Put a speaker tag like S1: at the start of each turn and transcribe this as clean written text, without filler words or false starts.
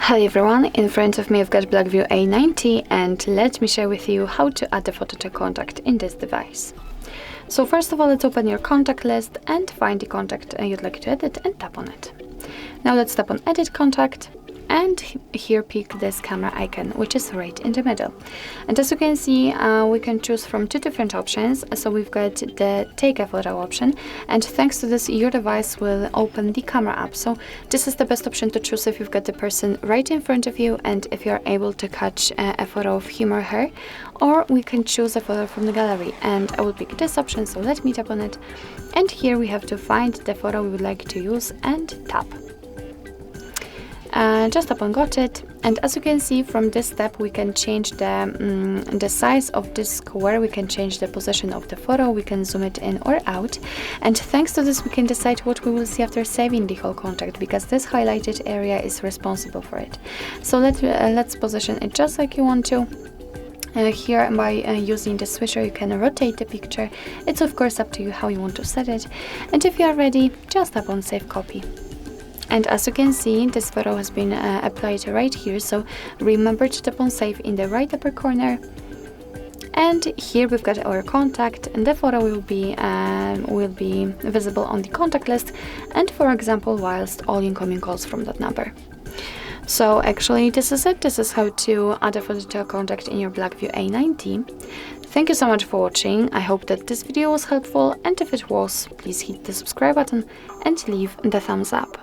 S1: Hello everyone, in front of me I've got Blackview A90 and let me share with you how to add a photo to contact in this device. So first of all, let's open your contact list and find the contact you'd like to edit and tap on it. Now let's tap on edit contact and here pick this camera icon, which is right in the middle. And as you can see, we can choose from two different options. So we've got the take a photo option, and thanks to this your device will open the camera app. So this is the best option to choose if you've got the person right in front of you and if you're able to catch a photo of him or her, or we can choose a photo from the gallery, and I will pick this option. So let me tap on it, and here we have to find the photo we would like to use and tap. Just tap on got it, and as you can see from this step we can change the size of this square, we can change the position of the photo, we can zoom it in or out, and thanks to this we can decide what we will see after saving the whole contact, because this highlighted area is responsible for it. So let's position it just like you want to. Here by using the switcher you can rotate the picture. It's of course up to you how you want to set it, and if you are ready just tap on save copy. And as you can see, this photo has been applied right here, so remember to tap on save in the right upper corner. And here we've got our contact, and the photo will be visible on the contact list, and for example whilst all incoming calls from that number. So actually this is it. This is how to add a photo to a contact in your Blackview A90. Thank you so much for watching. I hope that this video was helpful, and if it was, please hit the subscribe button and leave the thumbs up.